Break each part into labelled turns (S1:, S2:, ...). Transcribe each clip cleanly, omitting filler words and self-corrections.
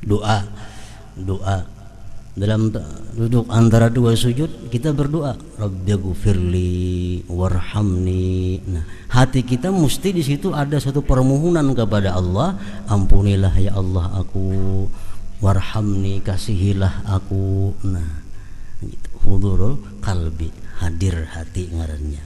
S1: Doa, doa dalam duduk antara dua sujud kita berdoa, Rabbighfirli warhamni. Nah, hati kita mesti di situ ada satu permohonan kepada Allah, ampunilah ya Allah aku, warhamni kasihilah aku. Nah, gitu. Hudurul qalbi, hadir hati ngarannya.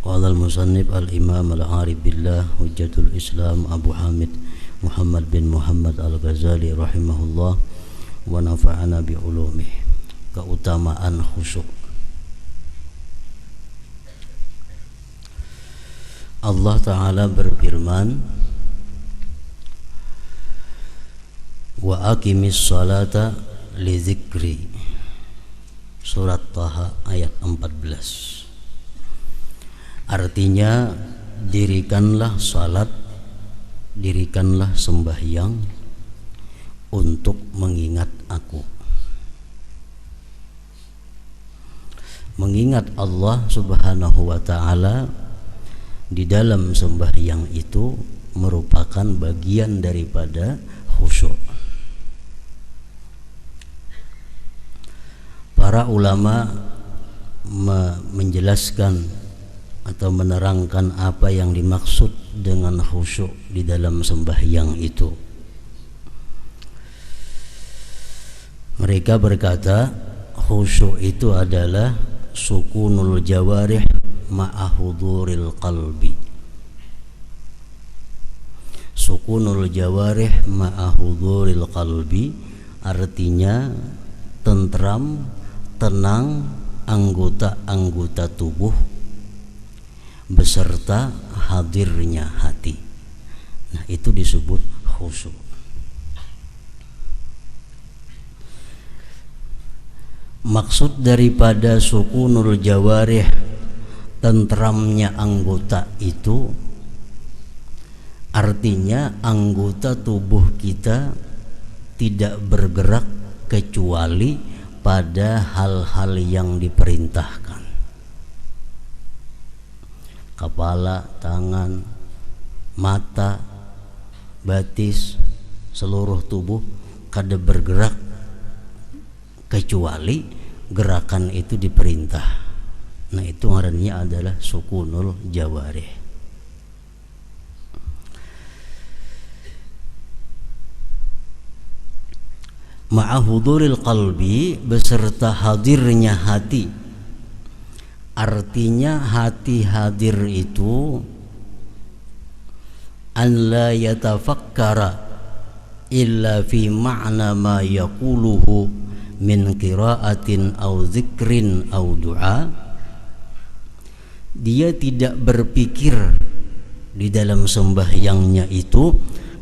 S1: Qala al-musannif al-imam al-arif billah hujjatul islam Abu Hamid Muhammad bin Muhammad al-Ghazali rahimahullah wa nafa'ana bi ulumih. Keutamaan khusyuk. Allah Ta'ala berfirman, wa aqimis salata li dzikri. Surat Taha ayat 14. Artinya, dirikanlah salat, dirikanlah sembahyang untuk mengingat aku. Mengingat Allah Subhanahu wa Ta'ala di dalam sembahyang itu merupakan bagian daripada khusyuk. Para ulama menjelaskan atau menerangkan apa yang dimaksud dengan khusyuk di dalam sembahyang itu. Mereka berkata, khusyuk itu adalah sukunul jawarih ma'ahuduril qalbi. Sukunul jawarih ma'ahuduril qalbi artinya tentram, tenang anggota-anggota tubuh beserta hadirnya hati. Nah, itu disebut khusyuk. Maksud daripada sukunul jawarih, tentramnya anggota itu artinya anggota tubuh kita tidak bergerak kecuali pada hal-hal yang diperintahkan. Kepala, tangan, mata, batis, seluruh tubuh kada bergerak kecuali gerakan itu diperintah. Nah, itu ngarannya adalah sukunul jawarih. Ma'ahuduril qalbi, beserta hadirnya hati. Artinya hati hadir itu an la yatafakkara illa fi ma'na ma yaquluhu min qiraatin au zikrin au du'a. Dia tidak berpikir di dalam sembahyangnya itu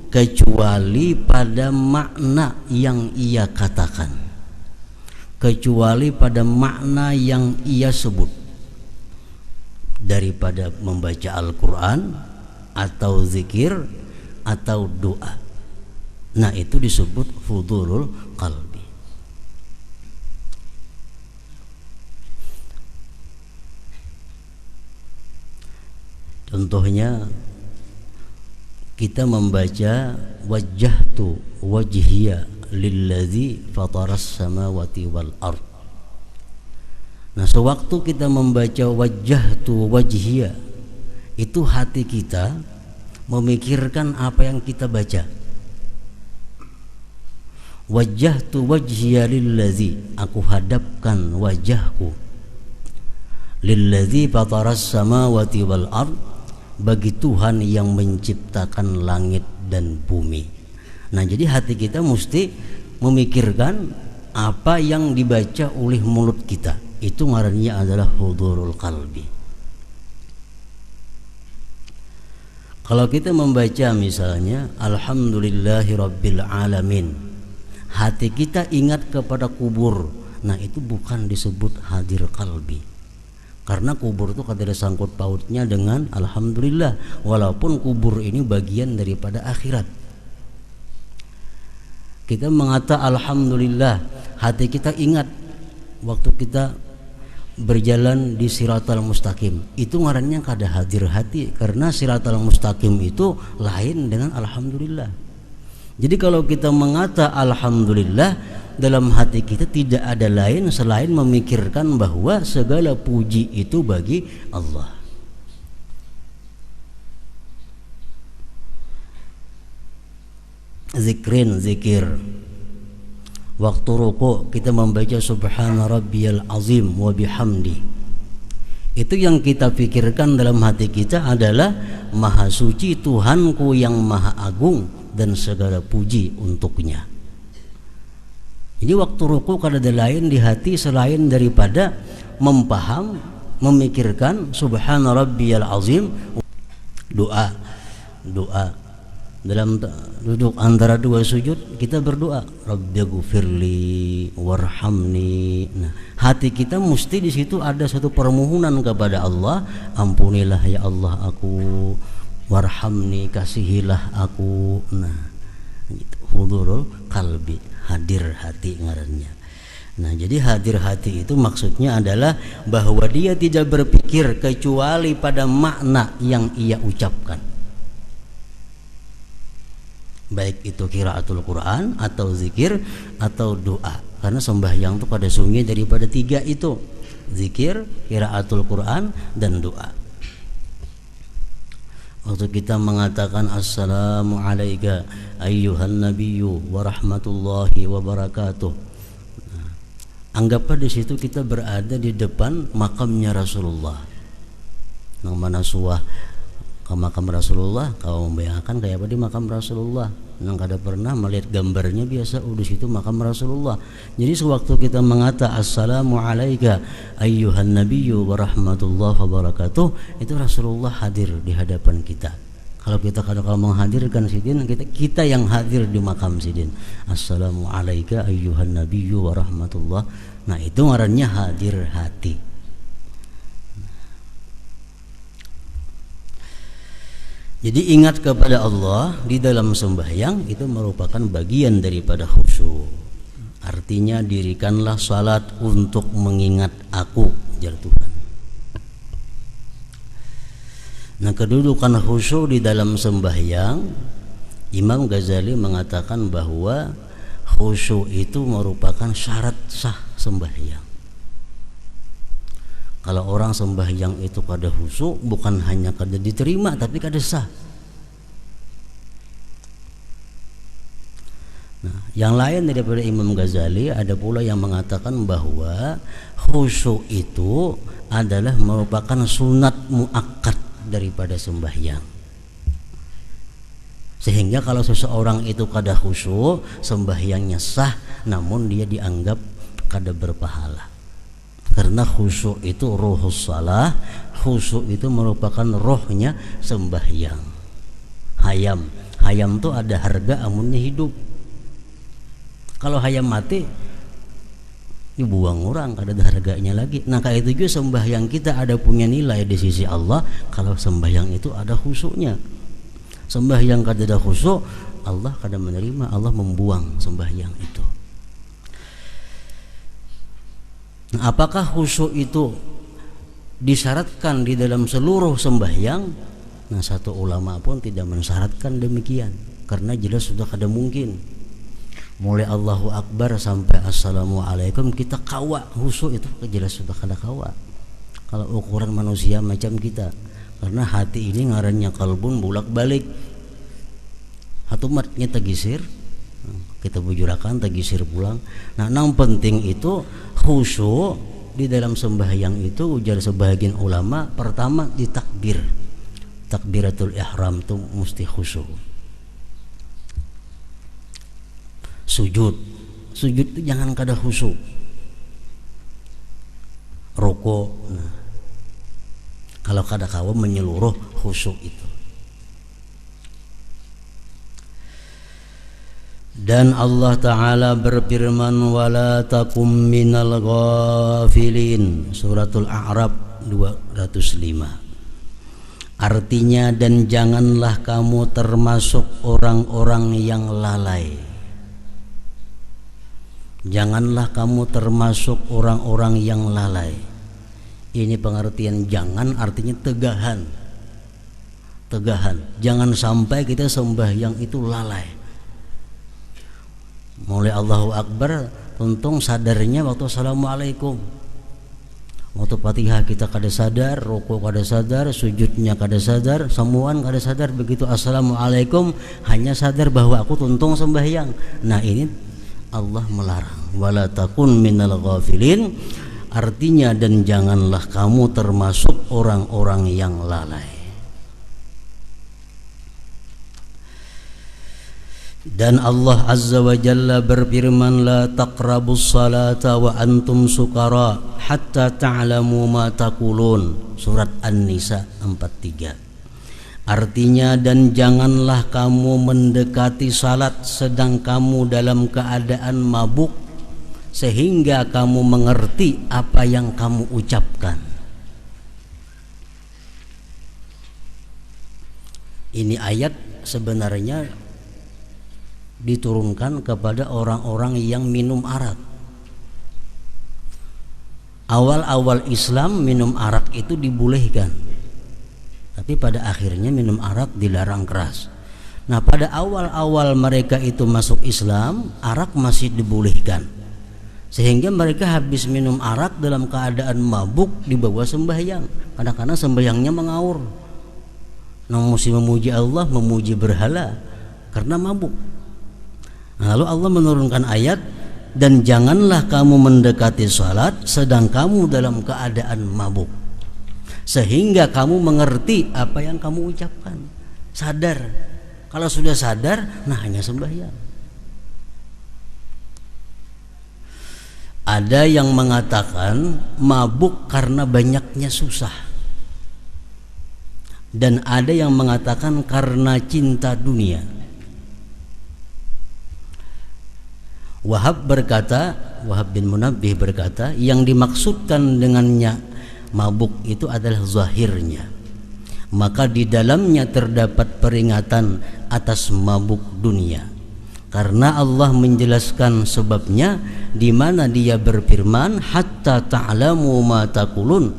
S1: kecuali pada makna yang ia katakan, kecuali pada makna yang ia sebut, daripada membaca Al-Quran atau zikir atau doa. Nah, itu disebut hudurul qalbi. Contohnya, kita membaca wajjahtu wajhiya lilladzi fataras samawati wal ard. Nah, sewaktu kita membaca wajjahtu wajhiya, itu hati kita memikirkan apa yang kita baca. Wajjahtu wajhiya lillazi, aku hadapkan wajahku, lillazi fataras samawati wal ard, bagi Tuhan yang menciptakan langit dan bumi. Nah, jadi hati kita mesti memikirkan apa yang dibaca oleh mulut kita. Itu ngarannya adalah hudurul qalbi. Kalau kita membaca misalnya alhamdulillahi rabbil alamin, hati kita ingat kepada kubur. Nah, itu bukan disebut hadir qalbi, karena kubur itu kada ada sangkut pautnya dengan alhamdulillah, walaupun kubur ini bagian daripada akhirat. Kita mengata alhamdulillah, hati kita ingat waktu kita berjalan di siratal mustaqim. Itu ngarannya kada hadir hati, karena siratal mustaqim itu lain dengan alhamdulillah. Jadi kalau kita mengata alhamdulillah, dalam hati kita tidak ada lain selain memikirkan bahwa segala puji itu bagi Allah. Zikir. Waktu rukuk kita membaca subhana rabbiyal azim wa bihamdi. Itu yang kita pikirkan dalam hati kita adalah maha suci Tuhanku yang maha agung dan segala puji untuknya. Jadi waktu rukuk kada ada lain di hati selain daripada memikirkan subhana rabbiyal azim. Doa dalam duduk antara dua sujud kita berdoa, Rabbighfirli warhamni. Nah, hati kita mesti di situ ada satu permohonan kepada Allah, ampunilah ya Allah aku, warhamni kasihilah aku. Nah, hudurul qalbi, hadir hati ngarannya. Nah, jadi hadir hati itu maksudnya adalah bahwa dia tidak berpikir kecuali pada makna yang ia ucapkan, baik itu qiraatul Quran atau zikir atau doa. Karena sembahyang itu pada sungguh daripada tiga itu, zikir, qiraatul Quran, dan doa. Waktu kita mengatakan assalamu alayka ayyuhan nabiyyu wa rahmatullahi wa barakatuh, nah, anggaplah di situ kita berada di depan makamnya Rasulullah. Nang mana suah ke makam Rasulullah, kau membayangkan kayak apa di makam Rasulullah. Nang kada pernah melihat gambarnya biasa, di situ makam Rasulullah. Jadi sewaktu kita mengata assalamu alayka ayyuhan nabiyyu wa rahmatullahi wa barakatuh, itu Rasulullah hadir di hadapan kita. Kalau kita kalau menghadirkan sidin, kita yang hadir di makam sidin. Assalamu alayka ayyuhan nabiyyu wa rahmatullah. Nah, itu ngarannya hadir hati. Jadi ingat kepada Allah di dalam sembahyang itu merupakan bagian daripada khusyuk. Artinya dirikanlah salat untuk mengingat aku, jar Tuhan. Nah, kedudukan khusyuk di dalam sembahyang, Imam Ghazali mengatakan bahwa khusyuk itu merupakan syarat sah sembahyang. Kalau orang sembahyang itu kada khusyuk, bukan hanya kada diterima tapi kada sah. Nah, yang lain daripada Imam Ghazali ada pula yang mengatakan bahwa khusyuk itu adalah merupakan sunat muakkad daripada sembahyang. Sehingga kalau seseorang itu kada khusyuk, sembahyangnya sah namun dia dianggap kada berpahala. Karena khusyuk itu ruhus salah, khusyuk itu merupakan rohnya sembahyang. Hayam itu ada harga amunnya hidup. Kalau hayam mati dibuang orang, kada ada harganya lagi. Nah, kayak itu juga sembahyang kita ada punya nilai di sisi Allah kalau sembahyang itu ada khusyuknya. Sembahyang kada ada khusyuk, Allah kada menerima, Allah membuang sembahyang itu. Nah, apakah khusyuk itu disyaratkan di dalam seluruh sembahyang? Nah, satu ulama pun tidak mensyaratkan demikian, karena jelas sudah kada mungkin. Mulai Allahu Akbar sampai Assalamualaikum kita kawa khusyuk itu jelas sudah kada kawa. Kalau ukuran manusia macam kita, karena hati ini ngarannya kalbun bolak-balik. Hatumatnya tegisir, kita bujurakan tegisir pulang. Nah, yang penting itu khusyuk di dalam sembahyang itu ujar sebagian ulama, pertama di takbir. Takbiratul ihram itu mesti khusyuk. Sujud itu jangan kada khusyuk. Rukuk, nah, kalau kada kawa menyeluruh khusyuk itu. Dan Allah Ta'ala berfirman, wala takum minal ghafilin, suratul A'raf 205. Artinya, dan janganlah kamu termasuk orang-orang yang lalai. Janganlah kamu termasuk orang-orang yang lalai. Ini pengertian jangan artinya tegahan. Tegahan. Jangan sampai kita sembahyang itu lalai. Mulai Allahu Akbar, tuntung sadarnya waktu Assalamualaikum. Waktu Fatihah kita kada sadar, rukuk kada sadar, sujudnya kada sadar, semuaan kada sadar. Begitu Assalamualaikum hanya sadar bahwa aku tuntung sembahyang. Nah ini Allah melarang. Wala takun minal ghafilin. Artinya dan janganlah kamu termasuk orang-orang yang lalai. Dan Allah Azza wa Jalla berfirman, la taqrabus salata wa antum sukara hatta ta'lamu ma taqulun. Surat An-Nisa 43. Artinya dan janganlah kamu mendekati salat sedang kamu dalam keadaan mabuk sehingga kamu mengerti apa yang kamu ucapkan. Ini ayat sebenarnya diturunkan kepada orang-orang yang minum arak. Awal-awal Islam minum arak itu dibolehkan, tapi pada akhirnya minum arak dilarang keras. Nah pada awal-awal mereka itu masuk Islam, arak masih dibolehkan, sehingga mereka habis minum arak dalam keadaan mabuk dibawa sembahyang. Kadang-kadang sembahyangnya mengaur, mesti memuji Allah, memuji berhala karena mabuk. Lalu Allah menurunkan ayat, dan janganlah kamu mendekati salat sedang kamu dalam keadaan mabuk sehingga kamu mengerti apa yang kamu ucapkan. Sadar. Kalau sudah sadar, nah hanya sembahyang. Ada yang mengatakan mabuk karena banyaknya susah, dan ada yang mengatakan karena cinta dunia. Wahab bin Munabbih berkata, yang dimaksudkan dengannya mabuk itu adalah zahirnya. Maka di dalamnya terdapat peringatan atas mabuk dunia. Karena Allah menjelaskan sebabnya di mana Dia berfirman, hatta ta'lamu ma taqulun.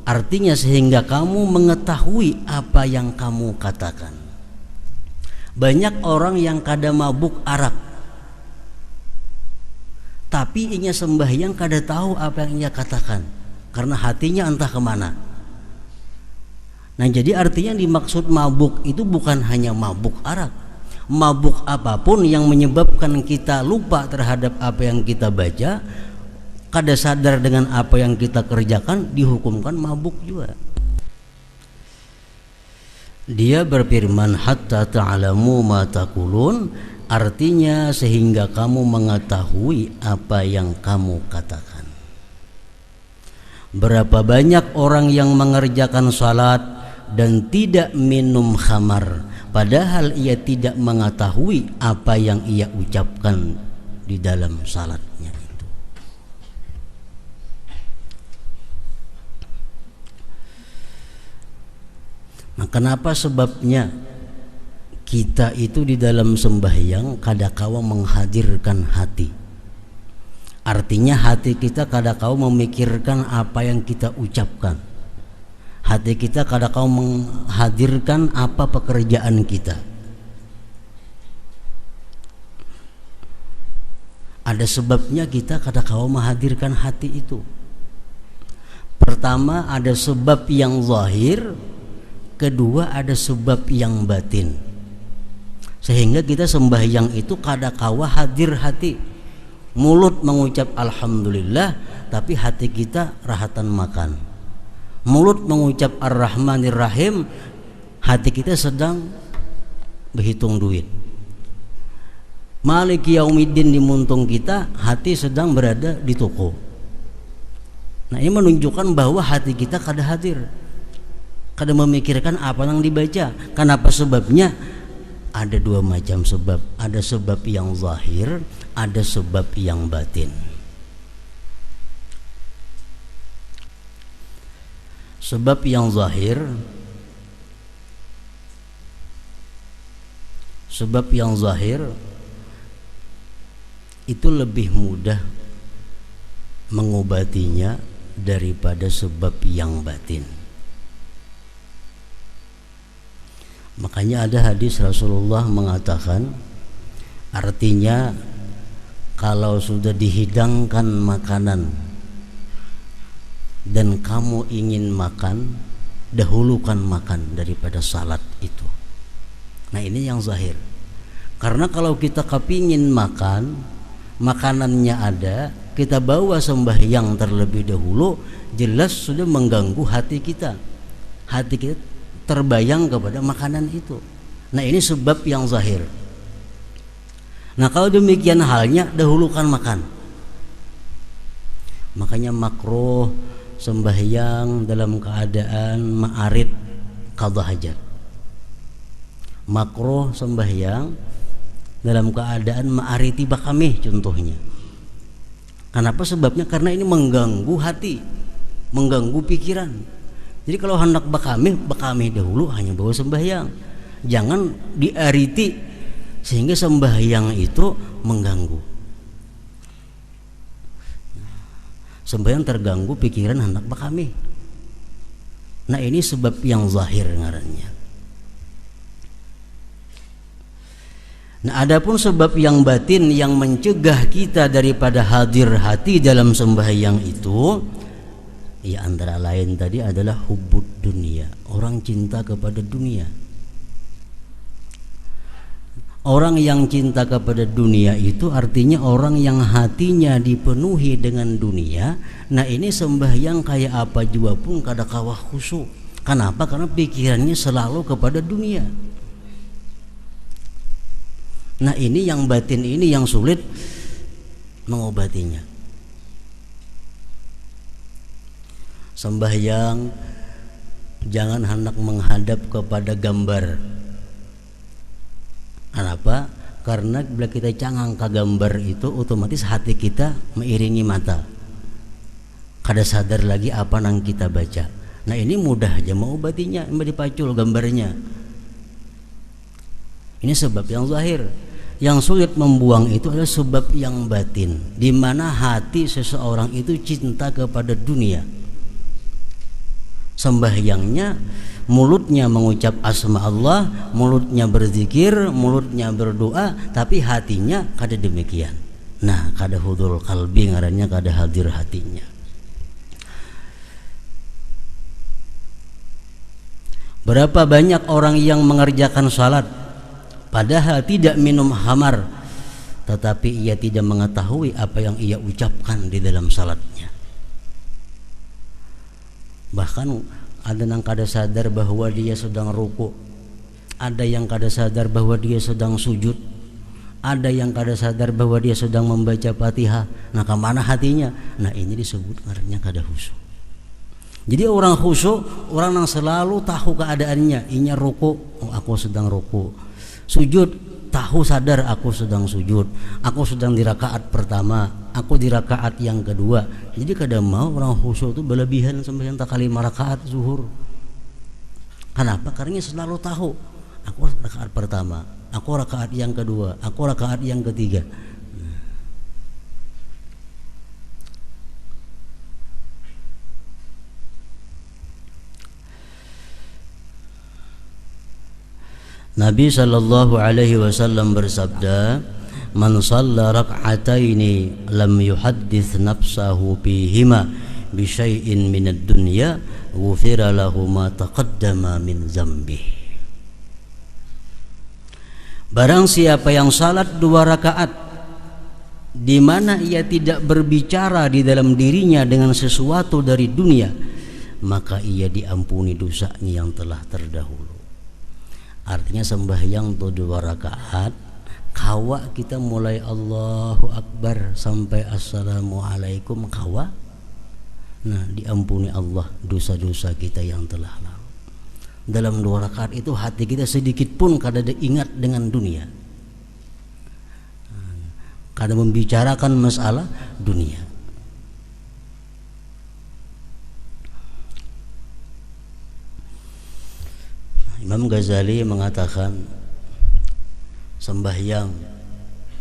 S1: Artinya sehingga kamu mengetahui apa yang kamu katakan. Banyak orang yang kada mabuk arak, tapi inya sembahyang kada tahu apa yang ia katakan karena hatinya entah kemana. Nah jadi artinya dimaksud mabuk itu bukan hanya mabuk arak, mabuk apapun yang menyebabkan kita lupa terhadap apa yang kita baca, kada sadar dengan apa yang kita kerjakan, dihukumkan mabuk juga. Dia berfirman hatta ta'lamu ma taqulun, artinya sehingga kamu mengetahui apa yang kamu katakan. Berapa banyak orang yang mengerjakan salat dan tidak minum khamar, padahal ia tidak mengetahui apa yang ia ucapkan di dalam salatnya itu. Nah, kenapa sebabnya kita itu di dalam sembahyang kadakawa menghadirkan hati. Artinya hati kita kadakawa memikirkan apa yang kita ucapkan. Hati kita kadakawa menghadirkan apa pekerjaan kita. Ada sebabnya kita kadakawa menghadirkan hati itu. Pertama ada sebab yang zahir, kedua ada sebab yang batin. Sehingga kita sembahyang itu kadakawa hadir hati. Mulut mengucap alhamdulillah, tapi hati kita rahatan makan. Mulut mengucap ar-rahmanir rahim, hati kita sedang berhitung duit. Maliki yaumiddin di muntung kita, hati sedang berada di toko. Nah ini menunjukkan bahwa hati kita kada hadir, kada memikirkan apa yang dibaca. Kenapa sebabnya? Ada dua macam sebab. Ada sebab yang zahir, ada sebab yang batin. Sebab yang zahir, sebab yang zahir itu lebih mudah mengobatinya daripada sebab yang batin. Makanya ada hadis Rasulullah mengatakan, artinya kalau sudah dihidangkan makanan dan kamu ingin makan, dahulukan makan daripada salat itu. Nah ini yang zahir. Karena kalau kita kepingin makan, makanannya ada, kita bawa sembahyang terlebih dahulu, jelas sudah mengganggu hati kita. Hati kita terbayang kepada makanan itu. Nah ini sebab yang zahir. Nah kalau demikian halnya, dahulukan makan. Makanya makruh sembahyang dalam keadaan ma'arid qadha hajat. Makruh sembahyang dalam keadaan ma'ariti bakamih contohnya. Kenapa sebabnya? Karena ini mengganggu hati, mengganggu pikiran. Jadi kalau hendak bakamih dahulu, hanya bawa sembahyang. Jangan diariti sehingga sembahyang itu mengganggu. Sembahyang terganggu pikiran hendak bakamih. Nah ini sebab yang zahir ngarannya. Nah, adapun sebab yang batin yang mencegah kita daripada hadir hati dalam sembahyang itu, ya antara lain tadi adalah hubbud dunia, orang cinta kepada dunia. Orang yang cinta kepada dunia itu artinya orang yang hatinya dipenuhi dengan dunia. Nah ini sembahyang kayak apa juga pun kada kawah khusyuk. Kenapa? Karena pikirannya selalu kepada dunia. Nah ini yang batin ini yang sulit mengobatinya. Sembahyang jangan hendak menghadap kepada gambar. Kenapa? Karena bila kita cangang ke gambar itu, otomatis hati kita mengiringi mata. Kada sadar lagi apa yang kita baca. Nah ini mudah aja mengobatinya, dipacul gambarnya. Ini sebab yang zahir. Yang sulit membuang itu adalah sebab yang batin, di mana hati seseorang itu cinta kepada dunia. Sembahyangnya, mulutnya mengucap asma Allah, mulutnya berzikir, mulutnya berdoa, tapi hatinya kada demikian. Nah, kada hudul qalbi ngarannya, kada hadir hatinya. Berapa banyak orang yang mengerjakan salat padahal tidak minum khamar, tetapi ia tidak mengetahui apa yang ia ucapkan di dalam salatnya. Bahkan ada yang kada sadar bahwa dia sedang ruku, ada yang kada sadar bahwa dia sedang sujud, ada yang kada sadar bahwa dia sedang membaca Fatihah. Nah kemana hatinya? Nah ini disebut ngarannya kada khusyuk. Jadi orang khusyuk, orang yang selalu tahu keadaannya. Inya ruku, oh, aku sedang ruku. Sujud, tahu sadar aku sedang sujud, aku sedang di rakaat pertama, aku di rakaat yang kedua. Jadi kadang mau orang khusyuk itu berlebihan sampai yang tak kali 5 rakaat zuhur. Kenapa? Karena selalu tahu aku rakaat pertama, aku rakaat yang kedua, aku rakaat yang ketiga. Nabi sallallahu alaihi wasallam bersabda, "Man shalla rak'ataini lam yuhaddits nafsahu bihima bi syai'in minad dunya, ghufira lahu ma taqaddama min dzambihi." Barang siapa yang salat 2 rakaat di mana ia tidak berbicara di dalam dirinya dengan sesuatu dari dunia, maka ia diampuni dosanya yang telah terdahulu. Artinya sembahyang tuh 2 rakaat, kawa kita mulai Allahu Akbar sampai Assalamualaikum kawa. Nah diampuni Allah dosa-dosa kita yang telah lalu. Dalam 2 rakaat itu hati kita sedikit pun kada ada ingat dengan dunia, kada membicarakan masalah dunia. Imam Ghazali mengatakan sembahyang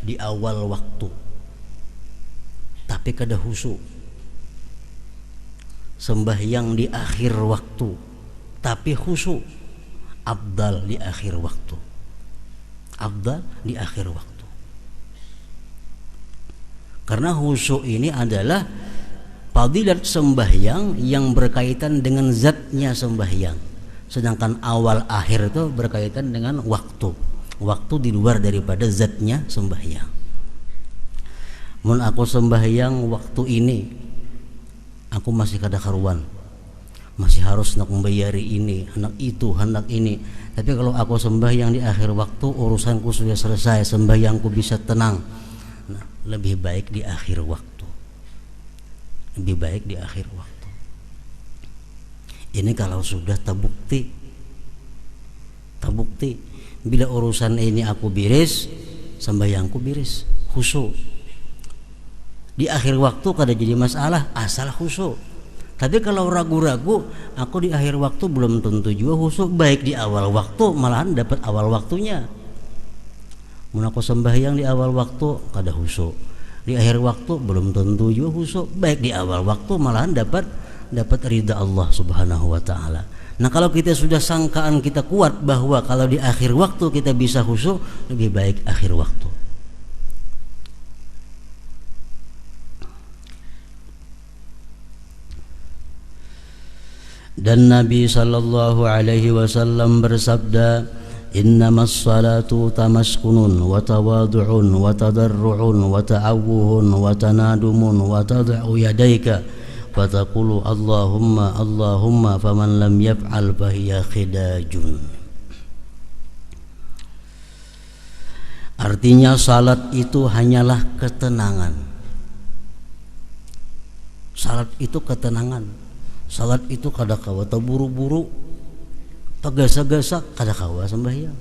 S1: di awal waktu tapi kada khusyuk, sembahyang di akhir waktu tapi khusyuk, afdal di akhir waktu. Afdal di akhir waktu. Karena khusyuk ini adalah fadilat sembahyang yang berkaitan dengan zatnya sembahyang. Sedangkan awal akhir itu berkaitan dengan waktu. Waktu di luar daripada zatnya sembahyang. Mun aku sembahyang waktu ini, aku masih kada karuan, masih harus nak membayari ini, anak itu, anak ini. Tapi kalau aku sembahyang di akhir waktu, urusanku sudah selesai, sembahyangku bisa tenang. Nah, lebih baik di akhir waktu. Lebih baik di akhir waktu. Ini kalau sudah terbukti. Terbukti. Bila urusan ini aku biris, sembahyangku biris, khusyuk. Di akhir waktu kada jadi masalah asal khusyuk. Tapi kalau ragu-ragu, aku di akhir waktu belum tentu juga khusyuk. Baik di awal waktu, malahan dapat awal waktunya. Mun aku sembahyang di awal waktu kada khusyuk, di akhir waktu belum tentu juga khusyuk. Baik di awal waktu, malahan dapat ridha Allah Subhanahu wa taala. Nah, kalau kita sudah sangkaan kita kuat bahwa kalau di akhir waktu kita bisa khusyuk, lebih baik akhir waktu. Dan Nabi sallallahu alaihi wasallam bersabda, innamas salatu tamaskunun wa tawadu'un wa tadarru'un wa ta'awuhun wa tanadumun wa tad'u yadayka wa taqulu Allahumma Allahumma faman lam yaf'al fahiya khidajun. Artinya salat itu hanyalah ketenangan. Salat itu ketenangan. Salat itu kada kawa terburu-buru, tegasa-gasa kada kawa sembahyang.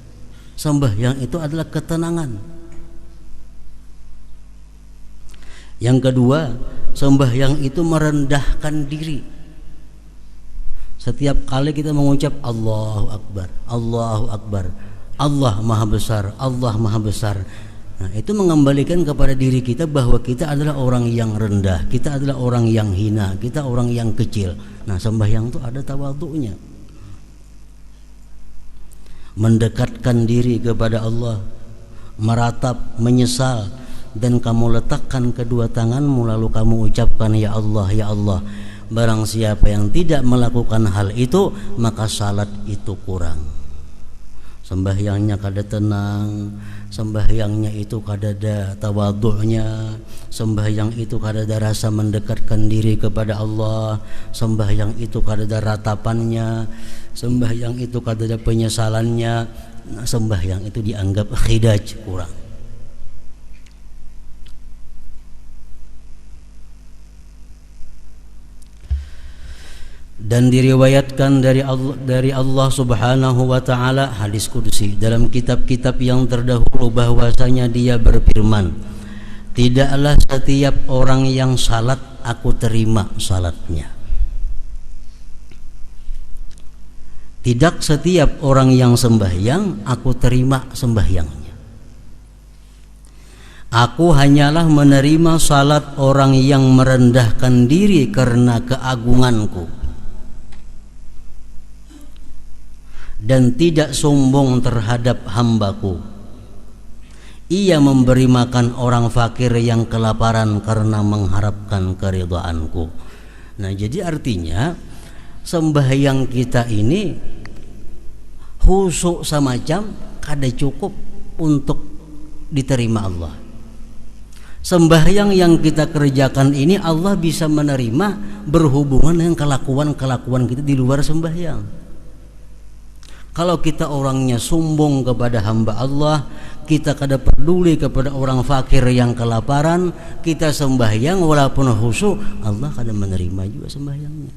S1: Sembahyang itu adalah ketenangan. Yang kedua, sembahyang itu merendahkan diri. Setiap kali kita mengucap Allahu Akbar, Allahu Akbar, Allah Maha Besar, Allah Maha Besar. Nah, itu mengembalikan kepada diri kita bahwa kita adalah orang yang rendah, kita adalah orang yang hina, kita orang yang kecil. Nah, sembahyang itu ada tawadhu'nya. Mendekatkan diri kepada Allah, meratap, menyesal, dan kamu letakkan kedua tanganmu lalu kamu ucapkan ya Allah, ya Allah. Barang siapa yang tidak melakukan hal itu, maka salat itu kurang. Sembahyangnya kada tenang, sembahyangnya itu kada ada tawadhu'nya, sembahyang itu kada ada rasa mendekatkan diri kepada Allah, sembahyang itu kada ada ratapannya, sembahyang itu kada ada penyesalannya. Nah, sembahyang itu dianggap khidaj, kurang. Dan diriwayatkan dari Allah Subhanahu wa taala hadis qudsi dalam kitab-kitab yang terdahulu bahwasanya Dia berfirman, tidaklah setiap orang yang salat aku terima salatnya. Tidak setiap orang yang sembahyang aku terima sembahyangnya. Aku hanyalah menerima salat orang yang merendahkan diri karena keagunganku dan tidak sombong terhadap hambaku. Ia memberi makan orang fakir yang kelaparan karena mengharapkan keridhaanku. Nah, jadi artinya sembahyang kita ini khusyuk semacam kada cukup untuk diterima Allah. Sembahyang yang kita kerjakan ini Allah bisa menerima berhubungan dengan kelakuan-kelakuan kita di luar sembahyang. Kalau kita orangnya sombong kepada hamba Allah, kita kada peduli kepada orang fakir yang kelaparan, kita sembahyang walaupun khusyuk, Allah kada menerima juga sembahyangnya.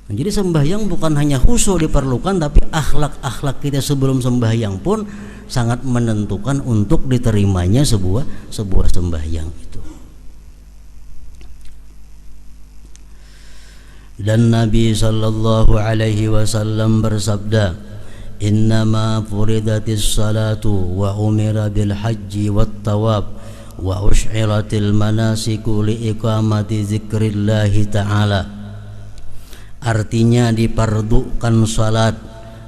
S1: Nah, jadi sembahyang bukan hanya khusyuk diperlukan, tapi akhlak-akhlak kita sebelum sembahyang pun sangat menentukan untuk diterimanya sebuah sembahyang itu. Dan Nabi sallallahu alaihi wasallam bersabda, innama furidatis salatu wa umira bil haji wat tawab wa ush'iratil manasiku li iqamati zikrillahi ta'ala Artinya dipardukan salat,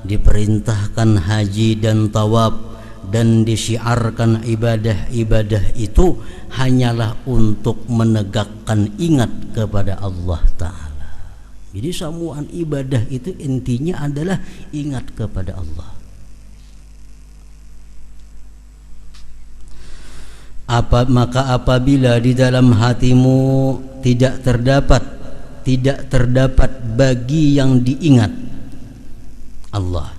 S1: diperintahkan haji dan tawaf, dan disyiarkan ibadah-ibadah itu hanyalah untuk menegakkan ingat kepada Allah Ta'ala. Jadi semua ibadah itu intinya adalah ingat kepada Allah. Maka apabila di dalam hatimu tidak terdapat bagi yang diingat Allah,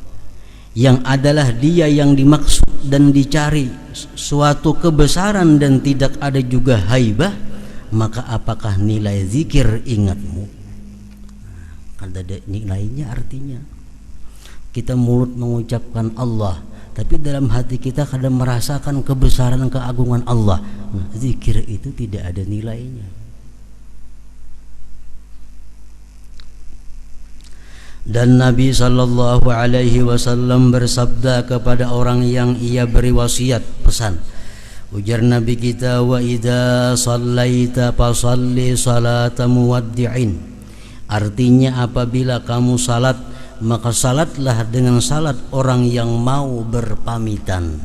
S1: yang adalah Dia yang dimaksud dan dicari suatu kebesaran, dan tidak ada juga haibah, maka apakah nilai zikir ingatmu? Ada nilainya. Artinya kita mulut mengucapkan Allah, tapi dalam hati kita kadang merasakan kebesaran keagungan Allah. Nah, zikir itu tidak ada nilainya. Dan Nabi sallallahu alaihi wasallam bersabda kepada orang yang ia beri wasiat, pesan. Ujar Nabi kita, wa idza shallaita fasalli salata muwaddi'in. Artinya apabila kamu salat, maka salatlah dengan salat orang yang mau berpamitan,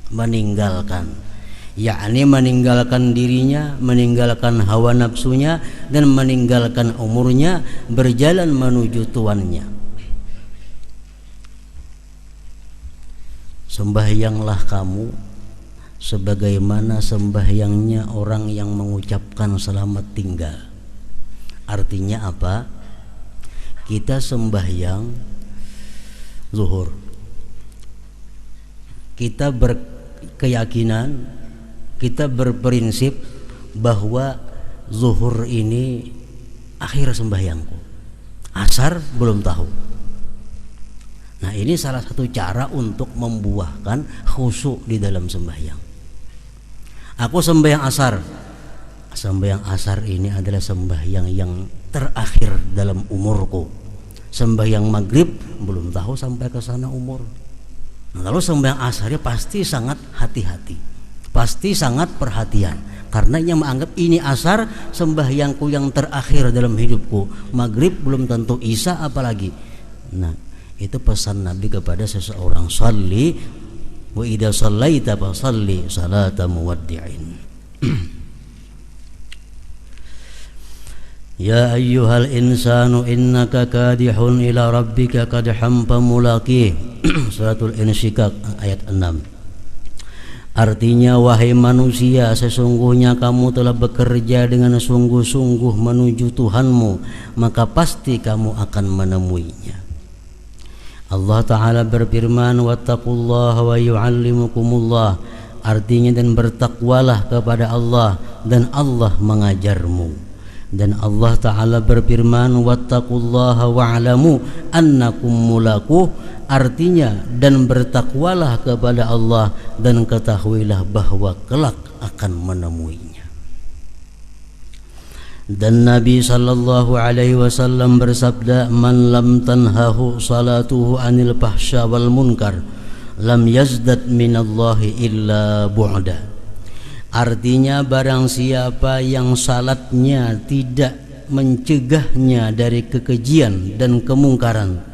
S1: meninggalkan, yakni meninggalkan dirinya, meninggalkan hawa nafsunya, dan meninggalkan umurnya, berjalan menuju tuannya. Sembahyanglah kamu sebagaimana sembahyangnya orang yang mengucapkan selamat tinggal. Artinya apa? Kita sembahyang zuhur, kita berkeyakinan, kita berprinsip bahwa zuhur ini akhir sembahyangku, asar belum tahu. Nah, ini salah satu cara untuk membuahkan khusyuk di dalam sembahyang. Aku sembahyang asar. Sembahyang asar ini adalah sembahyang yang terakhir dalam umurku. Sembahyang maghrib belum tahu sampai ke sana umur. Nah, kalau sembahyang asarnya pasti sangat hati-hati, pasti sangat perhatian, karena yang menganggap ini asar sembahyangku yang terakhir dalam hidupku. Maghrib belum tentu, isya apalagi. Nah, itu pesan Nabi kepada seseorang, shalli wa idza shallaita fasalli salata muwaddi'in. Ya ayyuhal insanu innaka kadihun ila rabbika kadham famulaqih. Suratul Insyikak ayat 6. Artinya, wahai manusia, sesungguhnya kamu telah bekerja dengan sungguh-sungguh menuju Tuhanmu, maka pasti kamu akan menemuinya. Allah Ta'ala berfirman, wattaqullaha wa yu'allimukumullah. Artinya, dan bertakwalah kepada Allah, dan Allah mengajarmu. Dan Allah Ta'ala berfirman, wattaqullaha wa'lamu annakum mulaquh. Artinya, dan bertakwalah kepada Allah, dan ketahuilah bahwa kelak akan menemuinya. Dan Nabi sallallahu alaihi wasallam bersabda, man lam tanhahu salatuhu anil fahsya wal munkar lam yazdad minallahi illa bu'da. Artinya, barang siapa yang salatnya tidak mencegahnya dari kekejian dan kemungkaran,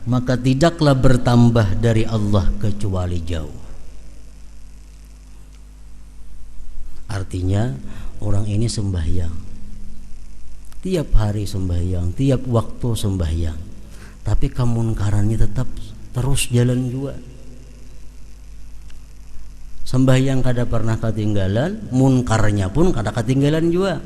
S1: maka tidaklah bertambah dari Allah kecuali jauh. Artinya, orang ini sembahyang, tiap hari sembahyang, tiap waktu sembahyang, tapi kemungkarannya tetap terus jalan juga. Sembahyang kada pernah ketinggalan, munkarnya pun kada ketinggalan juga.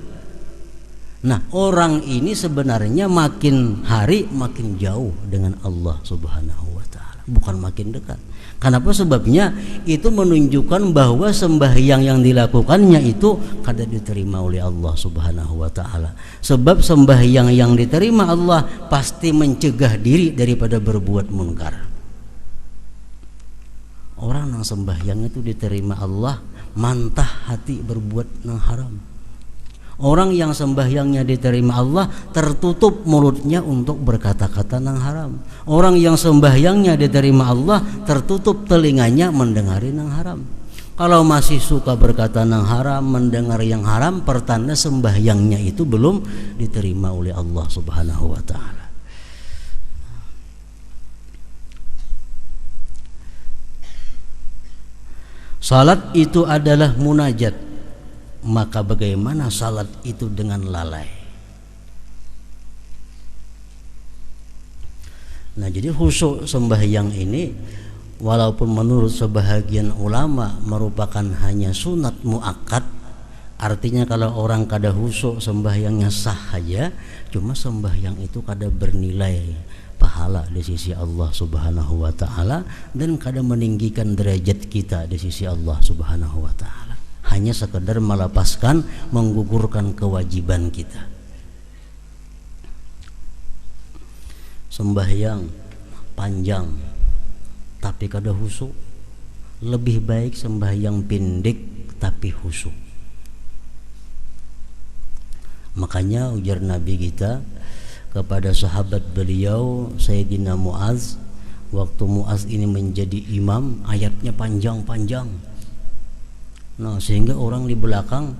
S1: Nah, orang ini sebenarnya makin hari makin jauh dengan Allah Subhanahu wa Ta'ala, bukan makin dekat. Kenapa? Sebabnya itu menunjukkan bahwa sembahyang yang dilakukannya itu kada diterima oleh Allah Subhanahu wa Ta'ala. Sebab sembahyang yang diterima Allah pasti mencegah diri daripada berbuat munkar. Orang yang sembahyang itu diterima Allah, mantah hati berbuat yang haram. Orang yang sembahyangnya diterima Allah, tertutup mulutnya untuk berkata-kata yang haram. Orang yang sembahyangnya diterima Allah, tertutup telinganya mendengari yang haram. Kalau masih suka berkata yang haram, mendengar yang haram, pertanda sembahyangnya itu belum diterima oleh Allah Subhanahu wa taala. Salat itu adalah munajat. Maka bagaimana salat itu dengan lalai? Nah, jadi khusyuk sembahyang ini walaupun menurut sebahagian ulama merupakan hanya sunat muakkad, artinya kalau orang kada khusyuk sembahyangnya sah saja, cuma sembahyang itu kada bernilai pahala di sisi Allah Subhanahu wa taala dan kada meninggikan derajat kita di sisi Allah Subhanahu wa taala. Hanya sekedar melepaskan, menggugurkan kewajiban kita. Sembahyang panjang tapi kada khusyuk, lebih baik sembahyang pendek tapi khusyuk. Makanya ujar Nabi kita kepada sahabat beliau Sayyidina Muaz, waktu Muaz ini menjadi imam, ayatnya panjang-panjang. Nah, sehingga orang di belakang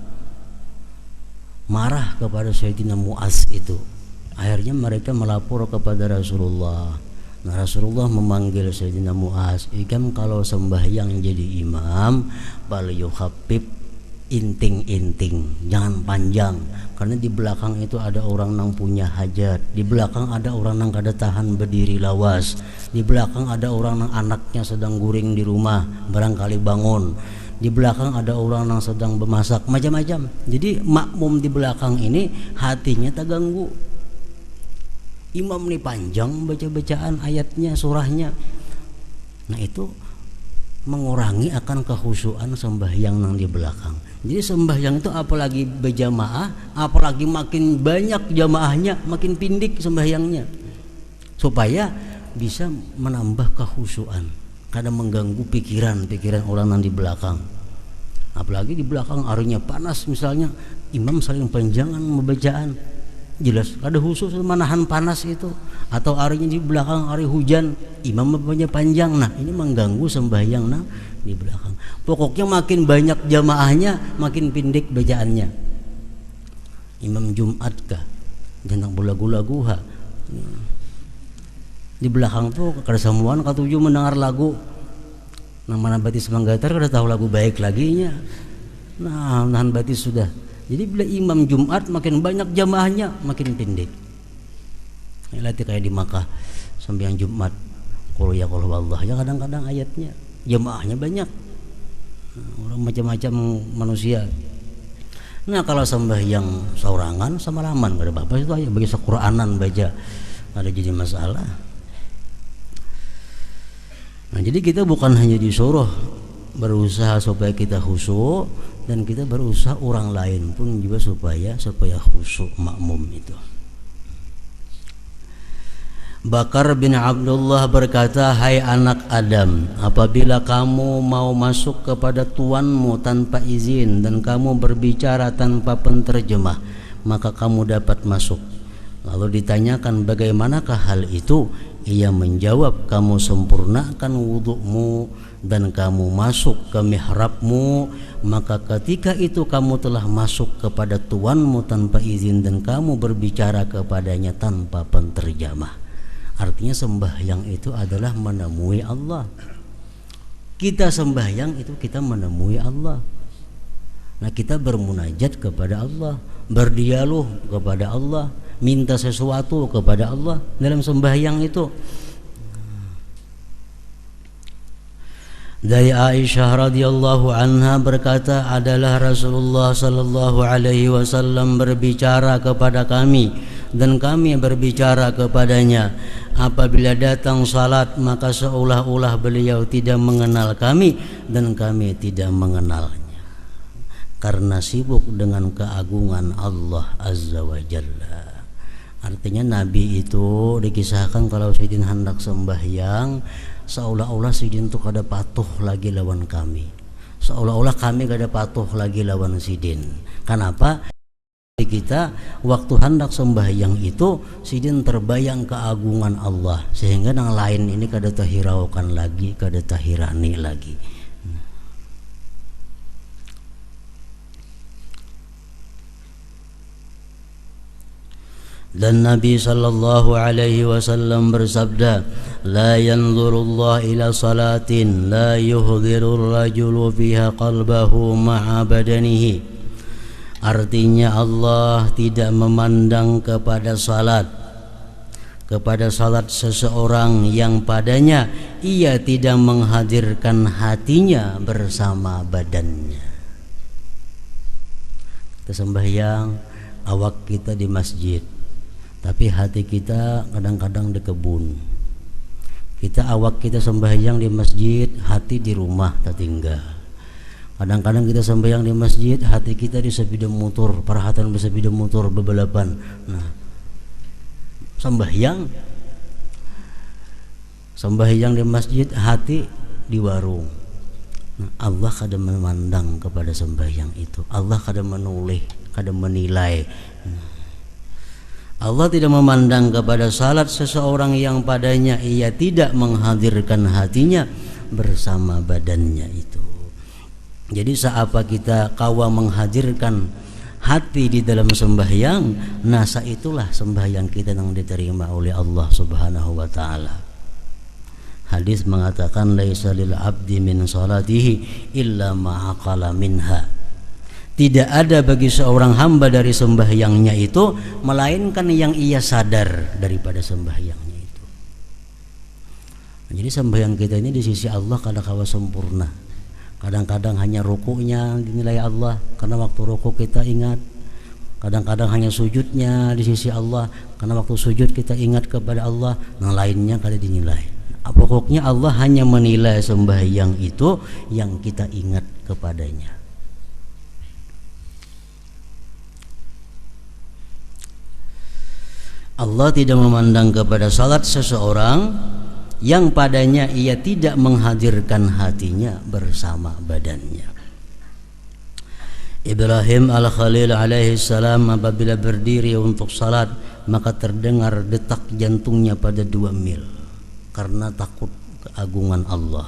S1: marah kepada Sayyidina Muaz itu. Akhirnya mereka melapor kepada Rasulullah. Nah, Rasulullah memanggil Sayyidina Muaz, "Ikam kalau sembahyang jadi imam, bal yuhabbib inting-inting, jangan panjang, karena di belakang itu ada orang yang punya hajat, di belakang ada orang yang kada tahan berdiri lawas, di belakang ada orang yang anaknya sedang guring di rumah, barangkali bangun, di belakang ada orang yang sedang bermasak, macam-macam." Jadi makmum di belakang ini hatinya terganggu. Imam ini panjang baca-bacaan ayatnya, surahnya. Nah, itu mengurangi akan kekhusyuan sembahyang yang di belakang. Jadi sembahyang itu apalagi berjamaah, apalagi makin banyak jamaahnya, makin pindik sembahyangnya, supaya bisa menambah kekhusyuan, kadang mengganggu pikiran orang yang di belakang. Apalagi di belakang harinya panas misalnya, imam saling panjangan membacaan, jelas ada khusus menahan panas itu. Atau harinya di belakang hari hujan, imam bacanya panjang, nah ini mengganggu sembahyang nah di belakang. Pokoknya makin banyak jamaahnya, makin pendek bacaannya. Imam Jumat kah, jangan bulagu-lagu ha. Di belakang tuh kada samuan katuju mendengar lagu, nang mana batis manggatar kada tahu lagu baik laginya. Nah, nahan batis sudah. Jadi bila imam Jumat makin banyak jamaahnya, makin pendek. Latih kayak di Makkah sembahyang Jumat, qul ya qul Allah ya, kadang-kadang ayatnya jamaahnya banyak, orang macam-macam manusia. Nah, kalau sembahyang saurangan sama laman kada apa-apa, itu aja bagi sequranan baca, ada jadi masalah. Nah, jadi kita bukan hanya disuruh berusaha supaya kita khusyuk, dan kita berusaha orang lain pun juga supaya khusyuk makmum itu. Bakar bin Abdullah berkata, "Hai anak Adam, apabila kamu mau masuk kepada tuanmu tanpa izin dan kamu berbicara tanpa penterjemah, maka kamu dapat masuk." Lalu ditanyakan, "Bagaimanakah hal itu?" Ia menjawab, "Kamu sempurnakan wudukmu dan kamu masuk ke mihrabmu, maka ketika itu kamu telah masuk kepada tuanmu tanpa izin dan kamu berbicara kepadanya tanpa penterjemah." Artinya sembahyang itu adalah menemui Allah. Kita sembahyang itu kita menemui Allah. Nah, kita bermunajat kepada Allah, berdialog kepada Allah, minta sesuatu kepada Allah dalam sembahyang itu. Dari Aisyah radhiyallahu anha berkata, adalah Rasulullah sallallahu alaihi wasallam berbicara kepada kami dan kami berbicara kepadanya. Apabila datang salat, maka seolah-olah beliau tidak mengenal kami dan kami tidak mengenalnya, karena sibuk dengan keagungan Allah Azza wa Jalla. Artinya Nabi itu dikisahkan kalau Sayyidin hendak sembahyang, seolah-olah Sidin itu kada patuh lagi lawan kami, seolah-olah kami kada patuh lagi lawan Sidin. Kenapa? Kita waktu hendak sembahyang itu Sidin terbayang keagungan Allah, sehingga yang lain ini kada tahiraukan lagi, kada tahirani lagi. Dan Nabi sallallahu alaihi wasallam bersabda, la yanzurullah ila salatin la yuhdirur rajulu fiha qalbahu ma'a badanihi. Artinya Allah tidak memandang kepada salat seseorang yang padanya ia tidak menghadirkan hatinya bersama badannya. Kita sembahyang, awak kita di masjid, tapi hati kita kadang-kadang di kebun. Awak kita sembahyang di masjid, hati di rumah tertinggal. Kadang-kadang kita sembahyang di masjid, hati kita di sepeda motor, perhatian di sepeda motor bebalapan. Nah, sembahyang di masjid, hati di warung. Nah, Allah kadang memandang kepada sembahyang itu. Allah kadang menilai. Allah tidak memandang kepada salat seseorang yang padanya ia tidak menghadirkan hatinya bersama badannya itu. Jadi seapa kita kawa menghadirkan hati di dalam sembahyang, nasa itulah sembahyang kita yang diterima oleh Allah Subhanahu wa taala. Hadis mengatakan laisa lil abdi min salatihi illa ma aqala minha. Tidak ada bagi seorang hamba dari sembahyangnya itu melainkan yang ia sadar daripada sembahyangnya itu. Jadi sembahyang kita ini di sisi Allah kadang-kala sempurna. Kadang-kadang hanya rukuknya dinilai Allah karena waktu rukuk kita ingat. Kadang-kadang hanya sujudnya di sisi Allah karena waktu sujud kita ingat kepada Allah. Yang lainnya kali dinilai. Pokoknya Allah hanya menilai sembahyang itu yang kita ingat kepadanya. Allah tidak memandang kepada salat seseorang yang padanya ia tidak menghadirkan hatinya bersama badannya. Ibrahim al-Khalil alaihi salam apabila berdiri untuk salat, maka terdengar detak jantungnya pada 2 mil karena takut keagungan Allah.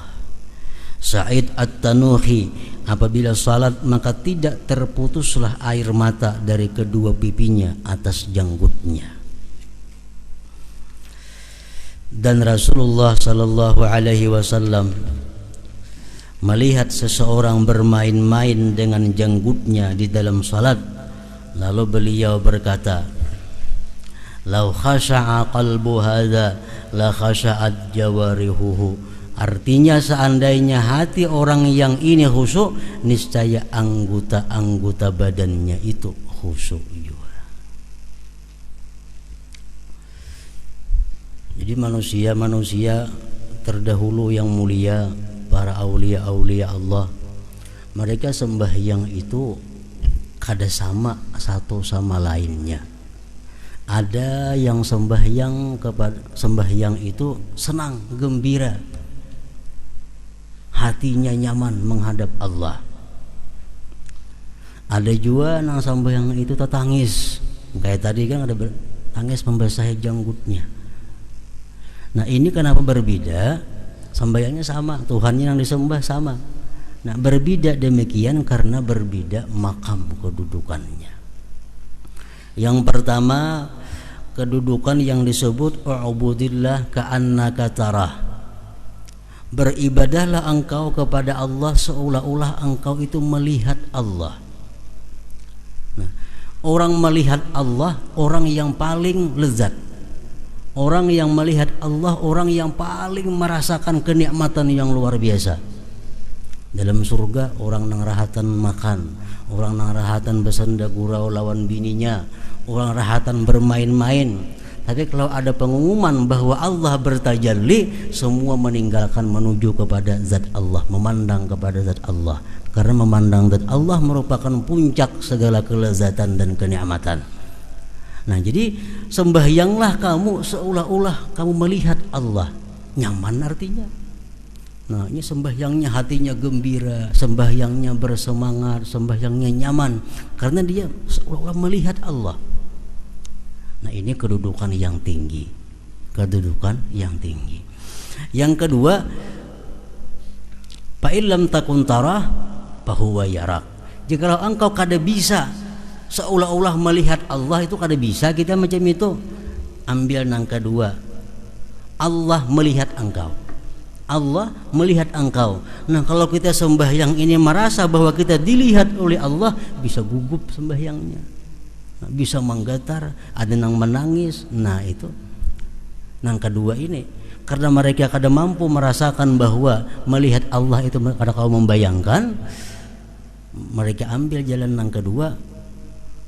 S1: Sa'id at-Tanuhi apabila salat maka tidak terputuslah air mata dari kedua pipinya atas janggutnya. Dan Rasulullah sallallahu alaihi wasallam melihat seseorang bermain-main dengan janggutnya di dalam salat, lalu beliau berkata, "Lau khasha'a qalbu hadza la khasha'at jawarihuhu." Artinya seandainya hati orang yang ini khusyuk, niscaya anggota-anggota badannya itu khusyuk juga. Jadi manusia terdahulu yang mulia, para aulia-aulia Allah, mereka sembahyang itu kada sama satu sama lainnya. Ada yang sembahyang itu senang, gembira, hatinya nyaman menghadap Allah. Ada juga yang sembahyang itu tertangis, kayak tadi kan ada tangis membasahi janggutnya. Nah, ini kenapa berbeda? Sembahyangnya sama, Tuhannya yang disembah sama. Nah, berbeda demikian karena berbeda makam kedudukannya. Yang pertama, kedudukan yang disebut u'budillah ka'annaka tarah. Beribadahlah engkau kepada Allah seolah-olah engkau itu melihat Allah. Nah, orang melihat Allah, orang yang paling lezat. Orang yang melihat Allah, orang yang paling merasakan kenikmatan yang luar biasa. Dalam surga orang nang rahatan makan, orang nang rahatan bersenda gurau lawan bininya, orang rahatan bermain-main. Tapi kalau ada pengumuman bahwa Allah bertajalli, semua meninggalkan menuju kepada zat Allah, memandang kepada zat Allah. Karena memandang zat Allah merupakan puncak segala kelezatan dan kenikmatan. Nah, jadi sembahyanglah kamu seolah-olah kamu melihat Allah. Nyaman artinya. Nah, ini sembahyangnya hatinya gembira, sembahyangnya bersemangat, sembahyangnya nyaman karena dia seolah-olah melihat Allah. Nah, ini kedudukan yang tinggi. Kedudukan yang tinggi. Yang kedua, fa illam takun tarah fa huwa yarak. Jikalau engkau kada bisa seolah-olah melihat Allah itu kada bisa kita macam itu. Ambil nang kedua, Allah melihat engkau. Allah melihat engkau. Nah, kalau kita sembahyang ini merasa bahwa kita dilihat oleh Allah, bisa gugup sembahyangnya, bisa menggetar, ada yang menangis. Nah, itu nang kedua ini, karena mereka kada mampu merasakan bahwa melihat Allah itu kada kau membayangkan, mereka ambil jalan nang kedua,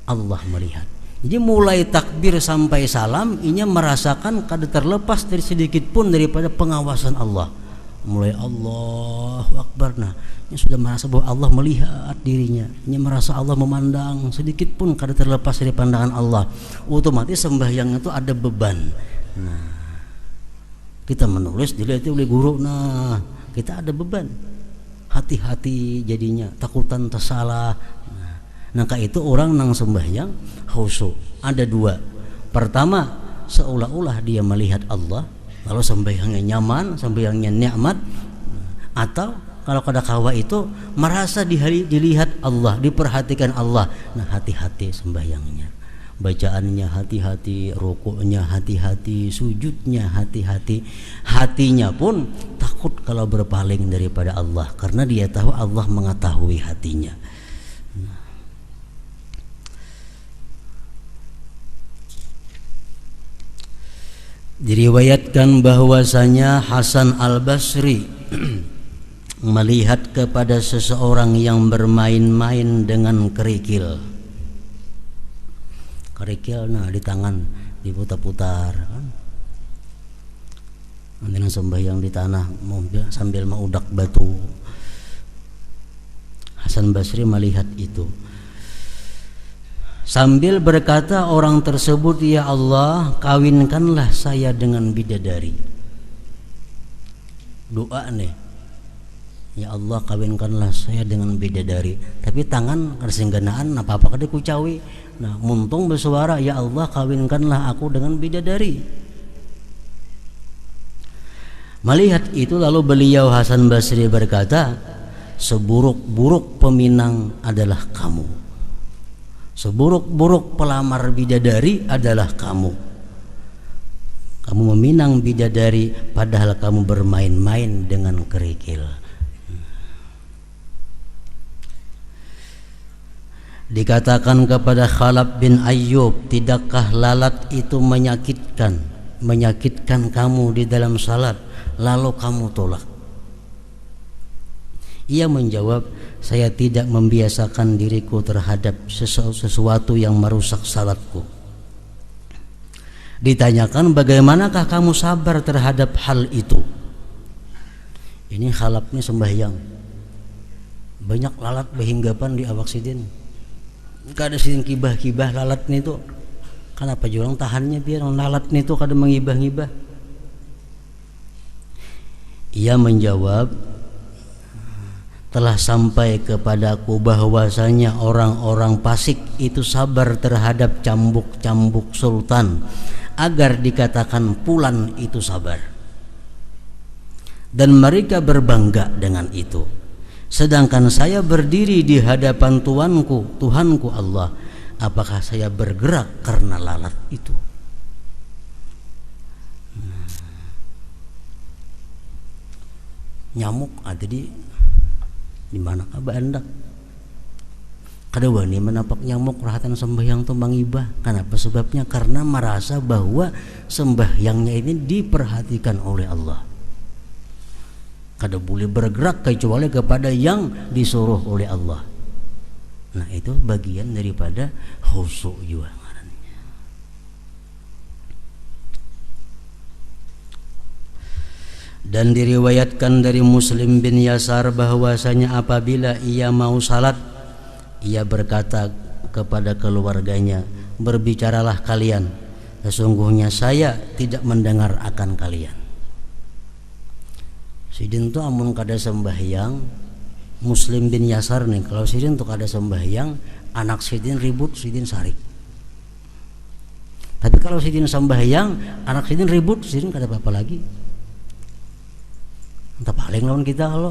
S1: Allah melihat. Jadi mulai takbir sampai salam ini merasakan kada terlepas dari sedikit pun daripada pengawasan Allah. Mulai Allahu Akbar, nah ini sudah merasa bahwa Allah melihat dirinya, ini merasa Allah memandang, sedikit pun kada terlepas dari pandangan Allah. Otomatis sembahyang itu ada beban. Nah, kita menulis dilihat oleh guru, nah kita ada beban, hati-hati jadinya, takutan tersalah. Nah, kayak itu orang nang sembahyang khusyuk ada dua. Pertama, seolah-olah dia melihat Allah, kalau sembahyangnya nyaman, sembahyangnya nikmat. Atau kalau kada kawa itu merasa dilihat Allah, diperhatikan Allah. Nah, hati-hati sembahyangnya, bacaannya hati-hati, rukuknya hati-hati, sujudnya hati-hati. Hatinya pun takut kalau berpaling daripada Allah, karena dia tahu Allah mengetahui hatinya. Diriwayatkan bahwasanya Hasan Al-Basri melihat kepada seseorang yang bermain-main dengan kerikil. Kerikil, nah di tangan diputar-putar kan? Nanti sembahyang di tanah sambil mengudak batu. Hasan Basri melihat itu, sambil berkata orang tersebut, ya Allah, kawinkanlah saya dengan bidadari. Doa nih, ya Allah, kawinkanlah saya dengan bidadari. Tapi tangan kesengganaan apa-apa kada kucawi. Nah, muntung bersuara, ya Allah, kawinkanlah aku dengan bidadari. Melihat itu lalu beliau Hasan Basri berkata, seburuk-buruk peminang adalah kamu, seburuk-buruk pelamar bidadari adalah kamu. Kamu meminang bidadari padahal kamu bermain-main dengan kerikil. Dikatakan kepada Khalaf bin Ayyub, tidakkah lalat itu menyakitkan kamu di dalam salat, lalu kamu tolak? Ia menjawab, saya tidak membiasakan diriku terhadap sesuatu yang merusak salatku. Ditanyakan, bagaimanakah kamu sabar terhadap hal itu? Ini Khalafnya sembahyang, banyak lalat berhinggapan di awak sidin. Kada sidin kibah-kibah lalat nih tuh. Kenapa jurang tahannya biar lalat nih tuh kada mengibah-ngibah? Ia menjawab, telah sampai kepadaku bahwasanya orang-orang fasik itu sabar terhadap cambuk-cambuk sultan agar dikatakan pulan itu sabar, dan mereka berbangga dengan itu. Sedangkan saya berdiri di hadapan Tuhanku Allah, apakah saya bergerak karena lalat itu? Nyamuk ada di mana kah bandak? Kada wani menapak nyamuk rahatan sembahyang tumbang ibah. Kenapa sebabnya? Karena merasa bahwa sembahyangnya ini diperhatikan oleh Allah. Kada boleh bergerak kecuali kepada yang disuruh oleh Allah. Nah, itu bagian daripada khusyuk juga. Dan diriwayatkan dari Muslim bin Yasar bahwasanya apabila ia mau salat, ia berkata kepada keluarganya, berbicaralah kalian, sesungguhnya saya tidak mendengar akan kalian. Sidin tu amun kada sembahyang, Muslim bin Yasar nih, kalau sidin tu kada sembahyang, anak sidin ribut, sidin sarik. Tapi kalau sidin sembahyang, anak sidin ribut, sidin kada apa-apa lagi. Entah paling lawan kita kalau